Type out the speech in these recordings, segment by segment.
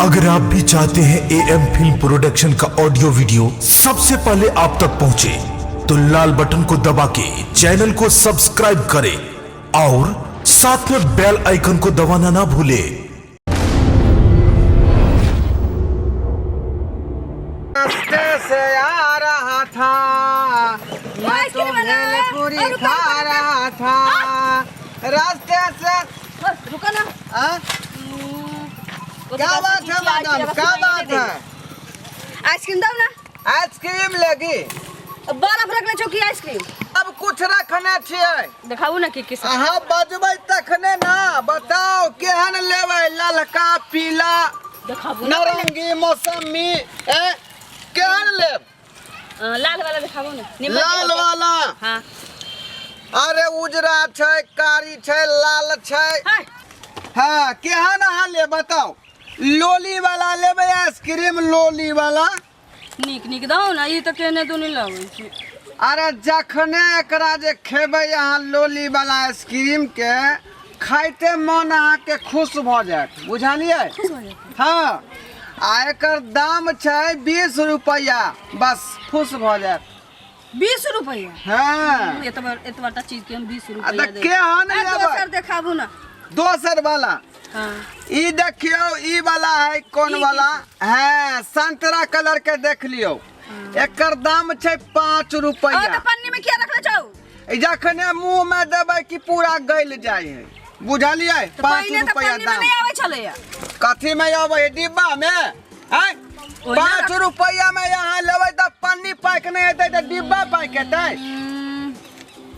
अगर आप भी चाहते हैं AM फिल्म प्रोडक्शन का ऑडियो वीडियो सबसे पहले आप तक पहुंचे, तो लाल बटन को दबा के चैनल को सब्सक्राइब करें और साथ में बेल आइकन को दबाना ना भूलें। रास्ते से आ रहा था, मैं तो भेलपुरी खा रहा था। रास्ते से रुको ना। क्या बात है मैडम, क्या बात है? आइसक्रीम दो ना। आइसक्रीम लगी, बर्फ रखने चौकी आइसक्रीम अब कुछ रखने छियै। दिखाऊ ना कि अहाँ बजबै तखने ना, बताओ केहन लेबै? ललका, पीला, दिखाऊ नारंगी, मौसमी, केहन लेब? लाल वाला दिखाऊ ना। लाल वाला? हाँ। अरे उजरा छै, कारी छै, लाल छै। हाँ, केहन अहाँ ले बताओ? लोली वाला लेबै आइसक्रीम? लोली वाला नीक नीक दो ना, ये तो केने तो नहीं लगै छै। अरे जखने एकरा जे खेबै अहाँ लोली वाला आइसक्रीम के, खाइते मन अहाँ के खुश भ जायत, बुझलियै? हाँ, आ एकर दाम छै 20 रुपया, बस खुश भ जायत। 20 रुपया? हाँ, एतबा चीज के हम 20 रुपया अरे केहन लेबै? दोसर दिखाबू ना। दोसर वाला? हाँ। ई देखियो, ई वाला है कौन वाला है? संतरा कलर के देख लियो। एकर दाम छै 5 रुपया। तो पन्नी में क्या रखले छौ? जखने मुंह में देबै कि पूरा गल जाय है, बुझलियै? 5 रुपया दाम। नहीं आवे छले। कथी में आवे? डिब्बा में है। 5 रुपया में यहाँ लेबै त पन्नी पैक नहीं हेतै त डिब्बा पैक हेतै?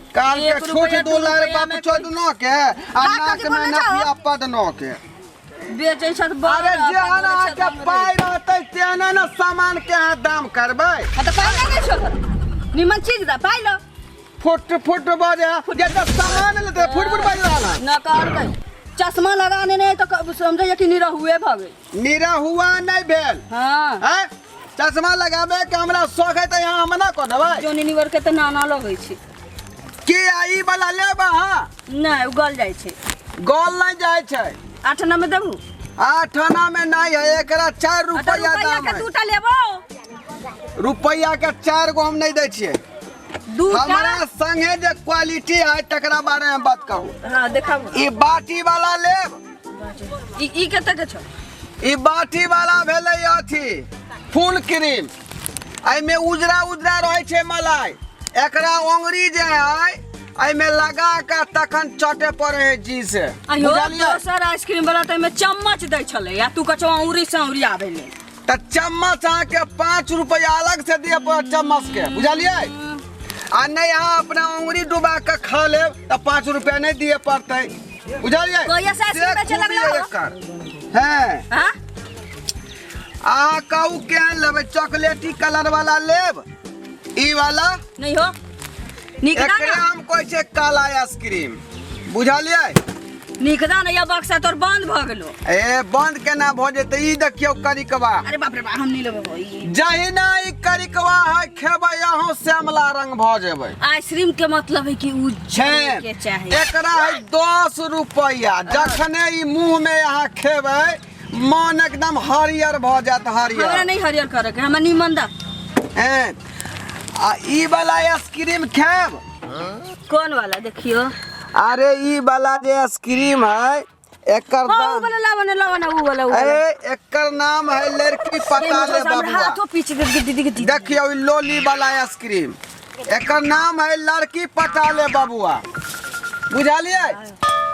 काल के छूट $2 बाप चोदनो के आ नाक में नफिया पदनो के बेचै छ। अरे जेहन आके पाइ रहतै तेहने न सामान के अहाँ दाम करबै। त पाइ नहीं छौ, निमन चीज दा पाइ लो। फुट फुट बजे जे त सामान लेते फुट फुट बज रहला न कर गई। चश्मा लगाने नहीं तो समझे कि निरा हुए भगे। निरा हुआ नहीं भेल। हाँ। हैं? चश्मा लगाबे के हमरा शौक है त यहाँ मना क देबै? जोनी निवर के त नाना लगै छै। के आई वाला लेबा? हां नहीं उगल जाय छै। गोल नहीं जाय छै। 8 आना में देबू? 8 आना में नहीं है, एकरा 4 रुपया दाम है। दूटा लेबो? रुपया के 4 गो हम नहीं दै छियै। दूटा हमरा संगे जे क्वालिटी है तकरा बारे में बात कहू। हां देखाबू। ई बाटी वाला लेब? ई कते के छौ? ई बाटी वाला भेलै अथी फुल क्रीम, एमे उजरा उजरा रहे छै मलाई। एकरा ओंगरी जे है एमे लगा के तखन चटे पड़े है जी से, अयो बुझलियै? दोसर आइसक्रीम वाला त में चम्मच दै छले या तू कचो औंगरी से औंगरी आवे ले। त चम्मच अहाँ के 5 रुपया अलग से दिए पड़त चम्मच के, बुझलियै? आ नहीं अहाँ अपना उंगली डुबा के खा लेब त 5 रुपया नहीं दिए पड़तै, बुझलियै? कोई ऐसा आइसक्रीम बेचे लगलो? हैं? हां। अहाँ कहू केहन लेबै? चॉकलेटी कलर वाला लेब? ई वाला नहीं हो निकदा एकरे ना। हम कहै छै काला आइसक्रीम, बुझलियै? निकदा ना, या बक्सा तोर बंद भ गेलो। ए बंद केना भ जेतै? ई देखियौ करिकवा। अरे बाप रे बाप, हम नहीं लेबो भाई। जहिना ई करिकवा है खेबै अहाँ श्यामला रंग भ जेबै। आइसक्रीम के मतलब है कि छै के चाहिए। एकरा है 10 रुपया। जखने ई मुंह में अहाँ खेबै मन एकदम हरियर भ जात, हमरा हरियर। नहीं हरियर करे के, हमरा निमन दा। हैं? आ ई वाला आइसक्रीम खेब? कौन वाला देखियो? अरे ई वाला जे आइसक्रीम है एकर हाँ, दाम, वो वाला लावा ना वो वाला। ए एकर नाम है लड़की पटाले बबुआ। हाथों पीछे दे। देखियो ई लोली वाला आइसक्रीम, एकर नाम है लड़की पटाले बबुआ, बुझलियै?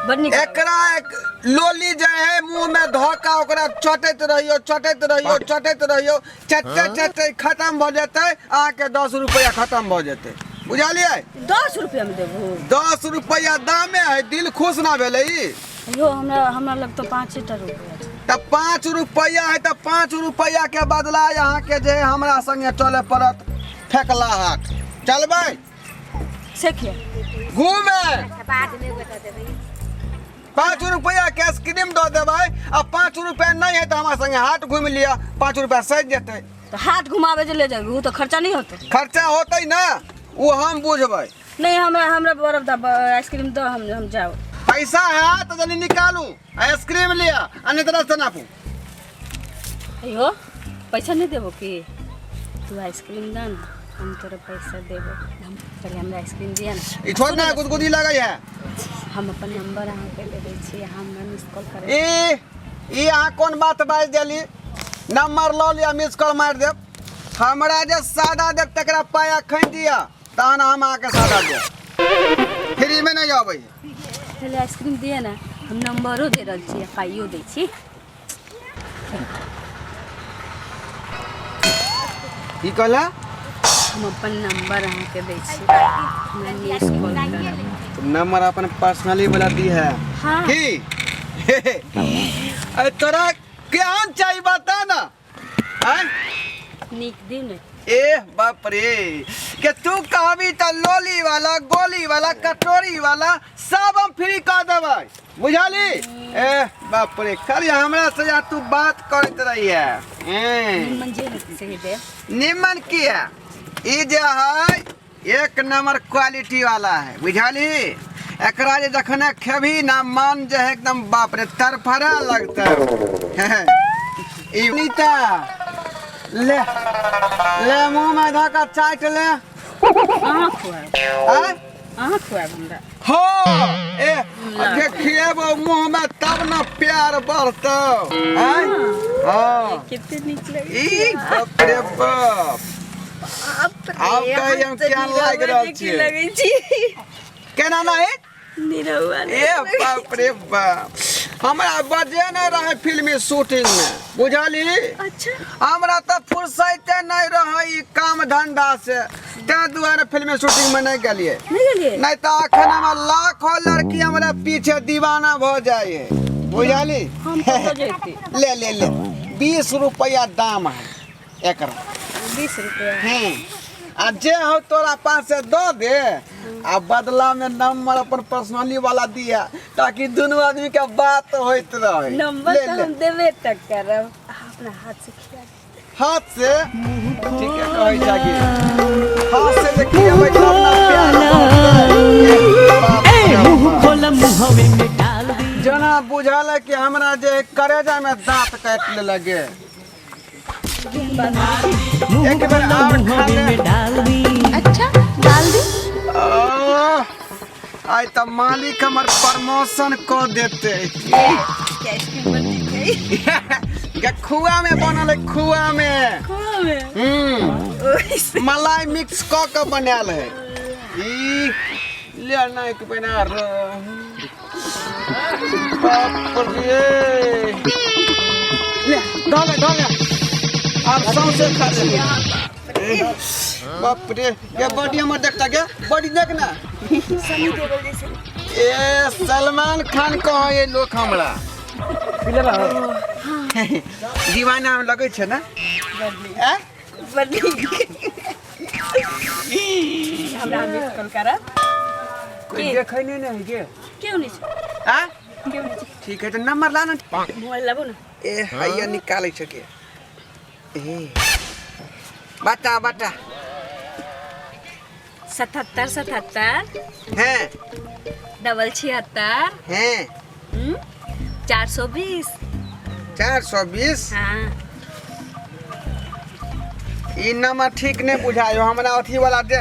बन्नी एकरा एक लोली जे है मुंह में धोका ओकरा चटैत रहियो चटैत रहियो चटैत रहियो, चटते चटते खत्म भ जेतै अहाँ के 10 रुपया खत्म भ जेतै, बुझलियै? 10 रुपया में देबो? 10 रुपया दामे है, दिल खुश ना भेलै ई? यो हमरा लग तो 5 रुपया। त 5 रुपया है त 5 रुपया के बदला यहाँ के जे हमरा संगे चले पड़त फेकला हाट। चलबै सेखिए घूमे? 5 रुपया के आइसक्रीम दो देबै आ 5 रुपया नहीं है तो हमारे संगे हाट घूम लिया, 5 रुपया सज जेतै। तो हाथ घुमावे जे ले जाबे, वो तो खर्चा नहीं होता। खर्चा होतै ना, वो हम बुझबै। नहीं हमरा बर्फ दा आइसक्रीम दो, हम जाओ। पैसा है तो जल्दी निकालू, आइसक्रीम लिया अन्य तरह से नापू। अयो पैसा नहीं देबो कि तू आइसक्रीम दा ना हम तोरा पैसा देबो हम पहले हमरा आइसक्रीम दिया ना ई छोड़ ना गुदगुदी लगै है हम अपन नंबर अहाँ के दे दै छी हम मिस कॉल करे ई अहाँ कोन बात बाज देली नंबर लऽ लिया मिस कॉल मार देब हमरा जे सादा देब तकरा पाय अखन दिया तहन हम अहाँके सादा देब फ्री में नहीं अबै पहले आइसक्रीम दिया ना हम नंबरो दे रहल छी पाइयो दै छी की कहला हम अपन नंबर अहाँ के दै छी मैं मिस कॉल करब नंबर अपन पर्सनली वाला दी है हाँ। की अरे तोरा केहन चाहिए बता ना हैं नीक दिन ए बाप रे के तू कहबी त लोली वाला गोली वाला कटोरी वाला सब हम फ्री कर देबै बुझाली ए बाप रे खाली हमरा से या तू बात करत रही है निमन जे से दे निमन किया ई जे है एक नंबर क्वालिटी वाला है बुझाली एकरा जे जखने खेबी ना मन जे है एकदम बाप रे तरफरा लगता है ई नीता ले ले मुंह में धका चाट ले अहाँ खुआब हैं अहाँ खुआब हमरा हो ए जे खिएबो मुंह में तब ना प्यार बढ़तौ हैं हां कितने नीक लगे ई बाप रे बाप आप कहिए हम क्या लाग रहल छी लगै छी केना नहीं निरहुआ ए बाप रे बाप हमरा बजे नहीं रहे फिल्मी शूटिंग में बुझाली अच्छा हमरा तो फुर्सते नहीं रहे ई काम धंधा से ते दुआरे फिल्मी शूटिंग में नहीं गेलिए नहीं गेलिए नहीं तो अखन हम लाखों लड़की हमरा पीछे दीवाना हो जाए बुझाली हम तो जेती ले ले ले 20 रुपया दाम है एकरा 20 रुपया हैं आ जे हो तोरा पास से दो दे आ बदला में नंबर अपन पर्सनली वाला दिया ताकि दोनों आदमी के बात होइत रहे नंबर तो हम देबे तक करब अपना हाथ से खिला दे हाथ से ठीक है कहि जागी हाथ से देखिए भाई खोला मुहवे में डाल दी जना बुझाल है कि हमरा जे करेजा में दांत काट ले लगे एक बार और खा ले में डाल दी अच्छा डाल दी आई तो मालिक हमर प्रमोशन कर देते कैश बनी गई के खुआ में बनल है खुआ में ओए मलाई मिक्स क के बनाल है ई ले ना एक बना रो बाप रे ले डाले और सौंसे खा ले बाप रे ये बॉडी हमर देखता क्या बॉडी देखना सनी देवल जैसे ए सलमान खान को ये लोग हमरा दीवाना में लगे छे ना हैं बनी हमरा मिस कॉल करब कोई देखै नहीं के क्यों नहीं हैं क्यों नहीं ठीक है तो नंबर ला ना मोबाइल लाबो ना ए हैया निकाले छके ए बता 77 77 हैं डबल 76 हैं 420 420 हाँ ई नंबर ठीक नहीं बुझायो हमरा अथी वाला दे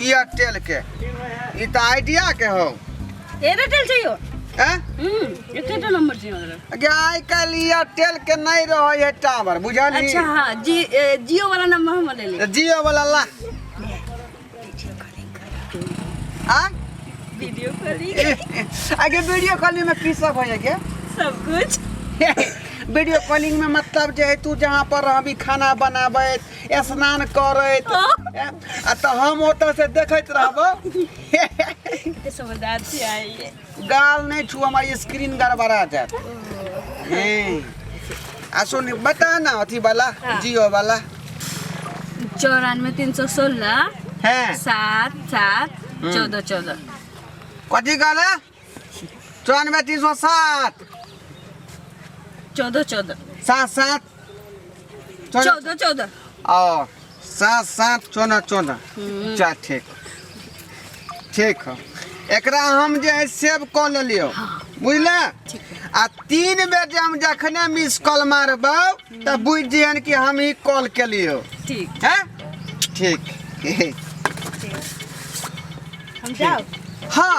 एयरटेल के ई तो आइडिया के हो एयरटेल चाहिए हैं एयरटेल नंबर चाहिए हमरा अगे आई कल एयरटेल के नहीं रहो है टावर बुझाली अच्छा हाँ जियो वाला नंबर हम ले ले जियो वाला ला आ वीडियो कॉलिंग आगे वीडियो कॉलिंग में की सब है के सब कुछ वीडियो कॉलिंग में मतलब जे है तू जहाँ पर रहबी खाना बनाबे स्नान करे आ तो हम ओतऽ से देखत रहबो ते समझदार थी आई गाल नहीं छू हमारी स्क्रीन गड़बड़ा जात आ सुन बता ना अथी वाला हाँ। जियो वाला 94 316 है 7 7 14 14 कथी कहला 94 307 14 14 7 7 14 14 ओ 7 7 14 14 अच्छा ठीक है एकरा हम जे है सेव कऽ लेलियो बुझले आ 3 बजे हम जखने मिस कॉल मारब तब बुझ जियन कि हम ही कॉल के लियो। ठीक हैं ठीक हम जाओ। हाँ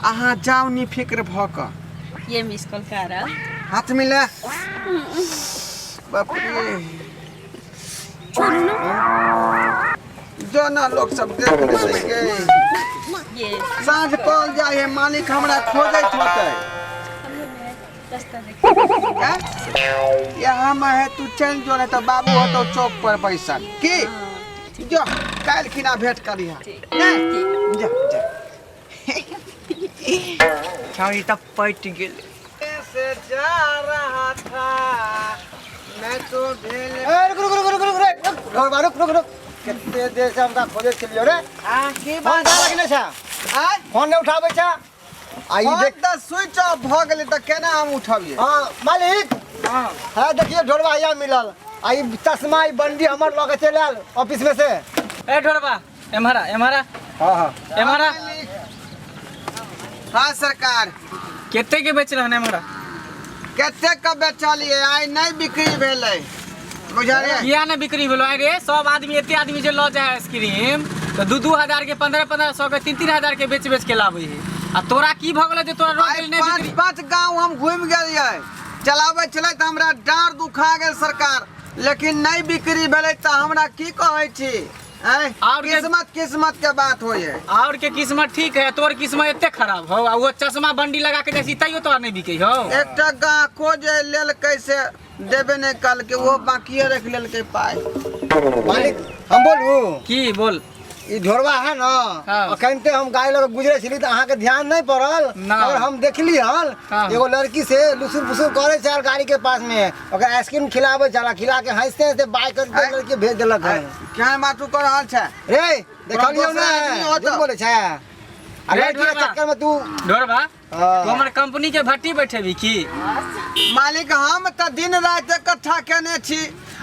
अहाँ जाओ नी फिक्र भ क। ये मिस कॉल का रहा हाथ मिले बाप रे जो ना लोग सब देख लेंगे। ये साँझ पल जाए मालिक हमरा खोजत होते। रास्ता देख हैं? यहाँ में है तू चल जो नहीं तो बाबू हो तो चौक पर बैसल की जो काल खिना भेंट करिहा। जा जा छाई तब पट गेल से जा रहा था मैं तो भेल रुक कितने देर से हमरा खोजे चलियो रे। हां की फोन बात कहाँ लगने छा? आय फोन नहीं उठावे छा? आई फोन देख तो स्विच ऑफ भ गेलै त केना हम उठबिए। हां मालिक हां है देखिए ढोलवा यहाँ मिलल। आई चश्मा आई बंडी हमर लगे चल आल ऑफिस में से। ए ढोरबा एमहरा एमहरा हां एमहरा हाँ सरकार केते के बेच रहने एमहरा कते का बेचलिए आइ नहीं बिक्री भेलै बुझलिए। किया ने बिक्री भेलो रे? सब आदमी एते आदमी जे ल जाए आइसक्रीम तो 2-2 हजार के 15-1500 के 3-3 हजार के बेच के लावे है। आ तोरा की भ गेलै जे तोरा रोड आइ नहीं बिक्री? 5 गांव हम घूम गेलिए चलावे चले त हमरा डांर दुखा गेल सरकार लेकिन नहीं बिक्री भेलै त हमरा की कहै छी। और किस्मत के बात होय है। और के किस्मत ठीक है तोर किस्मत एते खराब हो। आ वो चश्मा बंडी लगा के जैसी तैयो तोरा नहीं बिके हो। एकटा गाहको जे लेल कैसे देबे नहीं कल के वो बाकी रख लेल के पाए। मालिक हम बोलू की बोल ई ढोरवा है ना हाँ। अखनते हम गाय लगे गुजरे छली त अहाँ के ध्यान नहीं पड़ल ना। और हम देखली हल हाँ। एगो लड़की से लुसुर फुसुर करे चार गाड़ी के पास में ओकर आइसक्रीम खिलावे चला खिला के हंसते हंसते बाइक कर लड़की भेज देलक है। क्या बात कर रहल छै रे देखलियो दोसर आदमी हो ना तो। झूठ बोले छै। अरे रे के ढोरवा। चक्कर में तू ढोरबा हाँ। तू हमर कंपनी के भट्टी बैठेबी की? मालिक हम तो दिन रात इकट्ठा केने छी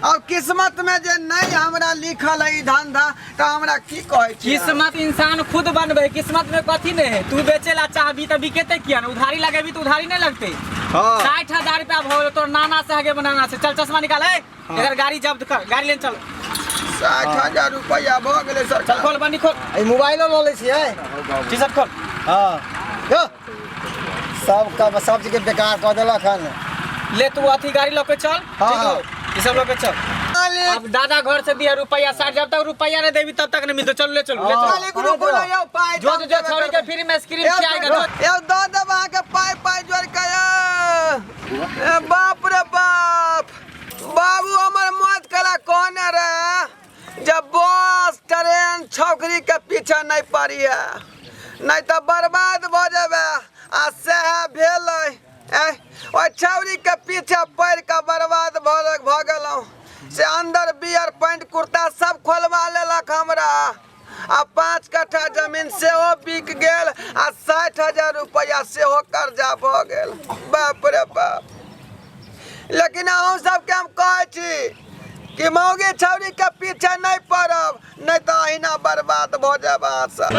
और किस्मत में जे नहीं हमरा लिखल है ई धंधा तो हमरा की कहै छी। किस्मत इंसान खुद बनबे किस्मत में कथी नहीं है। तू बेचेला चाहबी तो बिकेते किया ना? उधारी लगेबी तो उधारी नहीं लगते। हां 60,000 रुपया भो तोर नाना से आगे बनाना से। चल चश्मा निकाल है इधर गाड़ी जब्त कर गाड़ी लेन चल 60,000 रुपया भ गेलै चल सरकार। खोल बंदी खोल ई मोबाइल ल ले छियै। टी शर्ट खोल। हां यो सब चीज के बेकार कर देलक हन। ले तू अथी गाड़ी लेके चल। हाँ, ठीक हो? हाँ। ये सब लेके चल। अब दादा घर से दिया रुपया 60 जब तक रुपया नहीं देवी तब तक नहीं मिलते। चल ले चल ले चल। मालिक रुको ना यो पाई जो जो छोड़ी के फ्री में स्क्रीन खिलाएगा जो। यो दो दबा के पाई जोड़ के ए बाप रे बाप बाबू हमर मौत कला कौन रे जब बस ट्रेन छौकरी के पीछे नहीं पड़ी है नहीं तो बर्बाद हो जाबे। आ से भेल ओ छौरी के पीछे पड़ के बर्बाद भ गेलौ से अंदर बियर पैंट कुर्ता सब खोलवा लेलक हमरा। आ 5 कट्ठा जमीन से हो बिक गेल आ 60,000 रुपया से हो कर्जा भ गेल। बाप रे बाप लेकिन अहूँ सबके हम कहै छी कि मौगी छौरी के पीछे नहीं पड़ब नहीं तो अहिना बर्बाद भ जाब अहाँ सब।